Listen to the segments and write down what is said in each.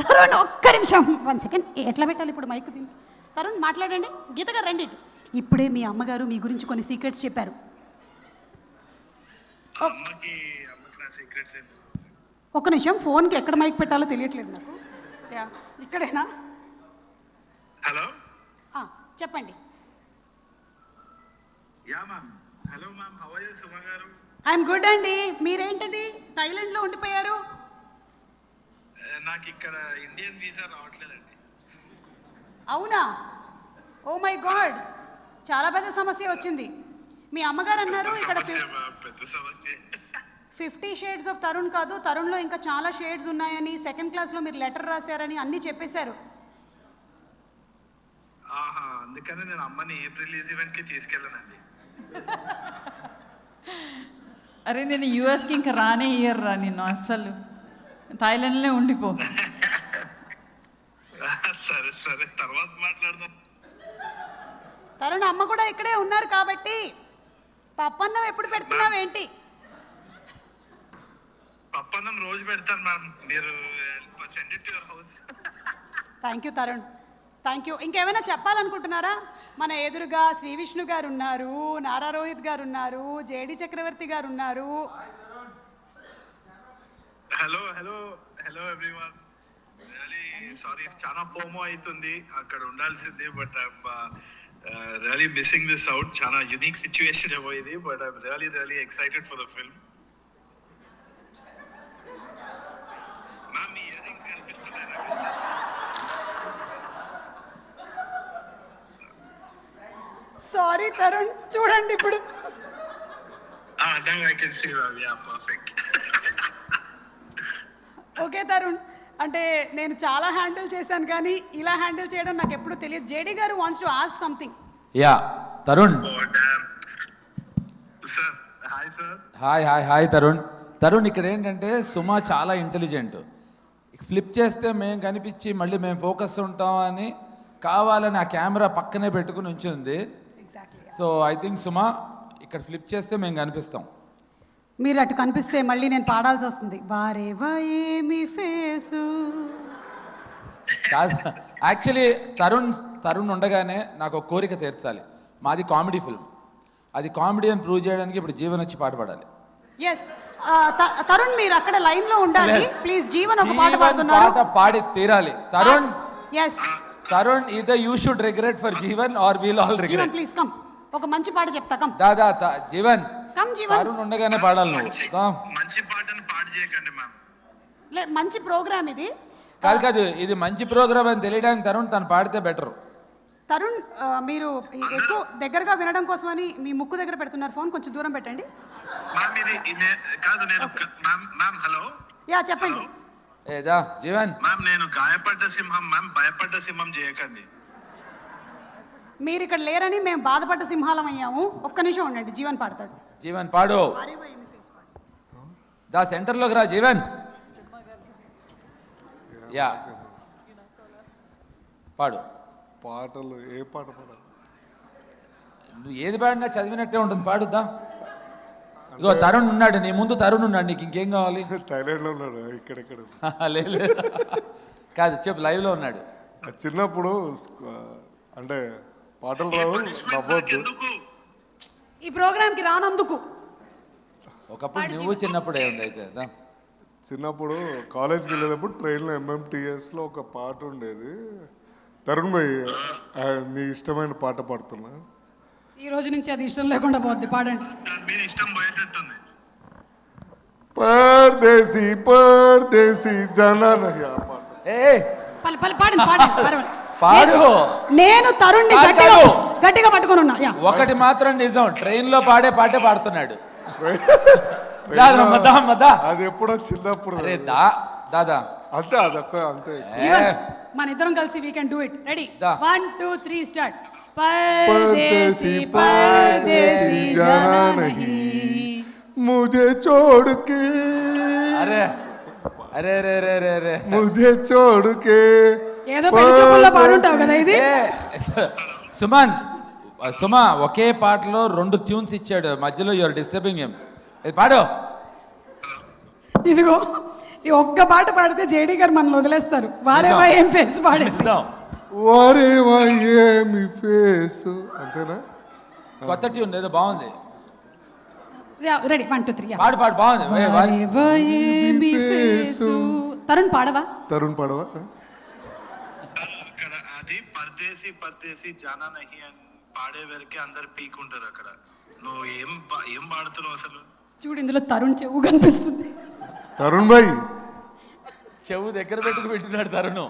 తరుణ్ ఒక్క నిమిషం 1 సెకండ్. ఎట్లా పెట్టాలి ఇప్పుడు మైక్ తిని? తరుణ్ మాట్లాడండి. గీత గారు రండి. ఇప్పుడే మీ అమ్మగారు మీ గురించి కొన్ని సీక్రెట్స్ చెప్పారు. ఒక్క నిమిషం, ఫోన్కి ఎక్కడ మైక్ పెట్టాలో తెలియట్లేదు నాకు. ఇక్కడేనా? హలో, చెప్పండి. Yeah ma'am. Hello ma'am, how are you Suma గారు? ఐఎమ్ గుడ్ అండి. మీరేంటిది థాయిలాండ్లో ఉండిపోయారు? నాకు ఇక్కడ ఇండియన్ వీసా రావట్లేదండి. అవునా? ఓ మై గాడ్, చాలా పెద్ద సమస్య వచ్చింది. మీ అమ్మగారు అన్నారు ఇక్కడ పెద్ద సమస్య. 50 షేడ్స్ ఆఫ్ తరుణ్ కాదు, తరుణ్లో ఇంకా చాలా షేడ్స్ ఉన్నాయని, సెకండ్ క్లాస్లో మీరు లెటర్ రాశారని అన్నీ చెప్పేశారు. అందుకనే నేను అమ్మని ఏప్రిల్ రిలీజ్ ఈవెంట్కి తీసుకెళ్ళానండి. అరే నేను యూఎస్కి ఇంకా రానే ఇయ్యర్రా నిన్ను, అస్సలు థాయిలాండ్లో ఉండిపో. సరే సరే, తర్వాత మాట్లాడదాం. తరుణ్ అమ్మ కూడా ఇక్కడే ఉన్నారు కాబట్టి పప్పన్నం ఎప్పుడు పెడుతున్నావేంటి? పప్పన్నం రోజు పెడతాను మ్యామ్, మీరు send it to your house. Thank you Tarun, thank you. ఇంకేమైనా చెప్పాలనుకుంటున్నారా? మన ఎదురుగా శ్రీ విష్ణు గారు ఉన్నారు, నారా రోహిత్ గారు ఉన్నారు, జేడి చక్రవర్తి గారు ఉన్నారు. Hello hello hello everyone. Really sorry, చాలా ఫోమో అవుతుంది అక్కడ ఉండాల్సింది, but I'm really missing this out. చాలా యూనిక్ సిచ్యువేషన్ ఏమో ఇది, but I'm really really excited for the film. Ma'am, me ear rings కనిపిస్తున్నాయి నాకు. సారీ తరుణ్, చూడండి ఇప్పుడు. Now I can see that. Yeah, perfect. Okay Tarun, అంటే నేను చాలా హ్యాండిల్ చేశాను కానీ ఇలా హ్యాండిల్ చేయడం నాకు ఎప్పుడు తెలియదు. జేడి గారు wants to ask something. Yeah Tarun. Oh damn. Sir, hi sir. Hi Tarun. Tarun, ఇక్కడ ఏంటంటే సుమ చాలా ఇంటెలిజెంట్. ఫ్లిప్ చేస్తే మేము కనిపించి మళ్ళీ మేము ఫోకస్ ఉంటాం అని కావాలని ఆ కెమెరా పక్కనే పెట్టుకుని ఉంచింది. సో ఐ థింక్ సుమ ఇక్కడ ఫ్లిప్ చేస్తే మేము కనిపిస్తాం. మీరు అటు కనిపిస్తే మళ్ళీ నేను పాడాల్సి వస్తుంది. వారేవా ఏమి ఫేసు. కాదు, యాక్చువల్లీ తరుణ్ ఉండగానే నాకు ఒక కోరిక తీర్చాలి. మాది కామెడీ ఫిల్మ్, అది కామెడీ అని ప్రూవ్ చేయడానికి ఇప్పుడు జీవన్ వచ్చి పాట పాడాలి. ఎస్ తరుణ్, మీరు అక్కడ లైన్ లో ఉండాలి ప్లీజ్. జీవన్ ఒక పాట పాడుతున్నారు, పాట పాడి తీరాలి. Tarun, yes Tarun, either you should regret for Jeevan or we'll all regret. Jeevan please come, ఒక మంచి పాట చెప్తా. Come Dada Jeevan, come Jeevan. తరుణ్ ఉండగానే పాడాలి నువ్వు. మంచి పాటను పాడు చేయకండి మ్యామ్. మంచి ప్రోగ్రామ్ ఇది. కాదు, ఇది మంచి ప్రోగ్రామ్ అని తెలియడానికి తరుణ్ తను పాడితే బెటర్. తరుణ్, మీరు ఎక్కువ దగ్గరగా వినడం కోసమని మీ ముక్కు దగ్గర పెడుతున్నారు ఫోన్, కొంచెం దూరం పెట్టండి. మ్యామ్ ఇది కాదు, నేను మ్యామ్ హలో. యా చెప్పండి. ఏదా జీవన్. మ్యామ్, నేను గాయపడ్డ సింహం మ్యామ్, భయపడ్డ సింహం చేయకండి. మీరు ఇక్కడ లేరని మేము బాధపడ్డ సింహాలం అయ్యాము. ఒక్క నిమిషం ఉండండి, జీవన్ పాడతాడు. జీవన్ పాడు. దా సెంటర్లోకి రా జీవన్. యా పాడు. పాటలు ఏ పాట పాడాలి? నువ్వు ఏది పాడినా చదివినట్టే ఉంటుంది, పాడుద్దా. ఇగో తరుణ్ ఉన్నాడు నీ ముందు, తరుణ్ ఉన్నాడు, నీకు ఇంకేం కావాలి? థాయిలాండ్లో ఉన్నాడు, ఇక్కడెక్కడ లేదు కాదు, చెప్పు, లైవ్లో ఉన్నాడు. చిన్నప్పుడు అంటే పాటలు రావు, నవ్వద్దు. ఈ ప్రోగ్రామ్కి రానందుకు. ఒకప్పుడు నువ్వు చిన్నప్పుడే ఉంది అయితే. చిన్నప్పుడు కాలేజ్కి వెళ్ళేటప్పుడు ట్రైన్లో MMTSలో ఒక పాట ఉండేది. తరుణ్ భాయ్, మీ ఇష్టమైన పాట పాడుతున్నా. ఈ రోజు నుంచి అది ఇష్టం లేకుండా పోద్ది, పాడండి. మీరు ఇష్టం పోయేటట్టుంది. పర్దేశీ పర్దేశీ జనా నహీ. ఆ పాట పాడు. నేను తరుణ్ గట్టిగా పట్టుకొని ఉన్నా. ఒకటి మాత్రం నిజం, ట్రైన్ లో పాడే పాటే పాడుతున్నాడు. అది ఎప్పుడో చిన్నప్పుడు. దాదా అంతే, అదొక్క అంతే. మన ఇద్దరం కలిసి we can do it. Ready, 1 2 3 start. परदेसी परदेसी जाना नहीं मुझे छोड़ के. अरे अरे अरे अरे अरे अरे मुझे छोड़ के. ఏదో పెంచుకుల్ల పాడుంటావు కదా ఇది. సుమా ఒకే పాటలో 2 ట్యూన్స్ ఇచ్చాడు, మధ్యలో యూఆర్ డిస్టర్బింగ్ హిమ్. పాడు. ఇదిగో ఈ ఒక్క పాట పాడితే జేడీ గారు మనల్ని వదిలేస్తారు. వారేవా ఏం ఫేస్ పాడేసి. వారేవా ఏమి ఫేసు అంతేనా? కొత్త ట్యూన్ ఏదో బాగుంది. రెడీ 1 2 3 పాడు పాడు బాగుంది. వారేవా ఏమి ఫేసు. తరుణ్ పాడవా? తరుణ్ పాడవా? అక్కడ అది పర్దేసి పర్దేసి జానా నహి అని పాడే వరకే అందరు పీక్ ఉంటారు అక్కడ. నువ్వు ఏం పాడుతున్నావు అసలు? చూడు ఇందులో తరుణ్ చెవు కనిపిస్తుంది. తరుణ్ భాయ్ చెవు దగ్గర పెట్టుకు పెట్టినాడు తరుణ్,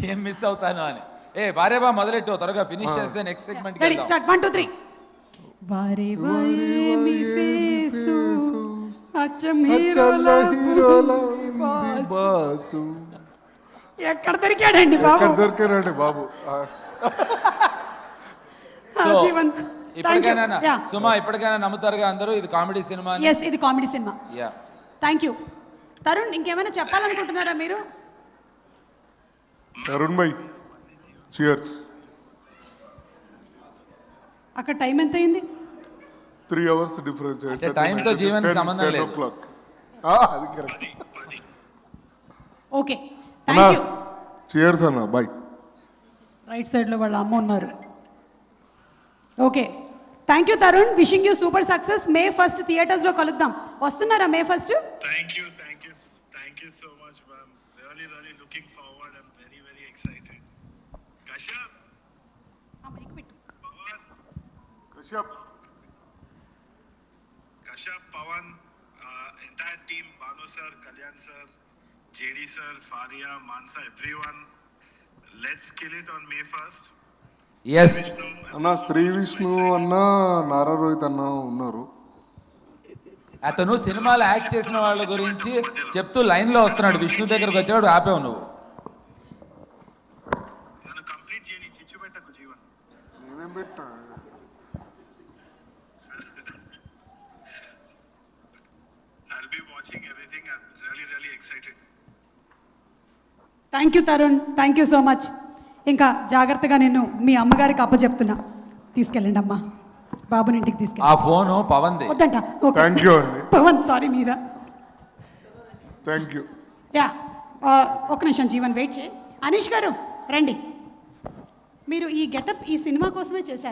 ఏం మిస్ అవుతాను అని. వారేవా మొదలెట్టు, త్వరగా ఫినిష్ చేస్తే నెక్స్ట్ సెగ్మెంట్ రెడీ స్టార్ట్ 1 2 3. వారేవా ఏమి ఫేసు అచ్చం అచ్చల్లా హీరోలా హీరోలా ఉంది బాసు. ఎక్కడ దొరికాడండి బాబు? ఎక్కడ దొరికారండి బాబు? జీవన్ ఇప్పటికైనా సుమా ఇప్పటికైనా నమ్ముతారుగా అందరూ ఇది కామెడీ సినిమా అని? ఎస్ ఇది comedy cinema. Yeah thank you. Tarun ఇంకేమైనా చెప్పాలనుకుంటున్నారా మీరు? తరుణ్ భాయ్ చియర్స్. అక్కడ టైం ఎంత అయింది? 3 hours డిఫరెన్స్. అంటే time తో జీవన్కి సంబంధం లేదు. అది correct. Okay thank you. Cheers అన్న బాయ్. రైట్ సైడ్లో వాళ్ళ అమ్మ ఉన్నారు. Okay thank you Tarun. Wishing you super success. May 1st థియేటర్స్లో కలుద్దాం. వస్తున్నారా May 1st? Thank you so much, man. Really looking forward. I'm very excited. Kashyap, Pawan, entire team, Banu sir, Kalyan sir, JD sir, Faria, Mansa, everyone. Let's kill it on May 1st. Yes అన్న శ్రీ విష్ణు అన్న నారా రోహిత్ అన్న ఉన్నారు. అతను సినిమాలో act చేసిన వాళ్ళ గురించి చెప్తూ లైన్లో వస్తున్నాడు. విష్ణు దగ్గరకు వచ్చాడు, ఆపావు నువ్వు. నన్ను కంప్లీట్ చేయని చిచ్చు పెట్టకు జీవన్. నేనేం పెట్టా? I'll be watching everything. I'm really excited. Thank you Tarun. Thank you so much. ఇంకా జాగ్రత్తగా నేను మీ అమ్మగారికి అప్పచెప్తున్నా. తీసుకెళ్ళండి అమ్మా, బాబుని ఇంటికి ఆ తీసుకెళ్ళి. ఫోను పవన్ది. వద్దంట. ఓకే థ్యాంక్ యూ అండి. పవన్ సారీ మీద. Thank you. యా ఒక నిమిషం జీవన్ వెయిట్ చేయి. అనీష్ గారు రండి. మీరు ఈ గెటప్ ఈ సినిమా కోసమే చేశారా?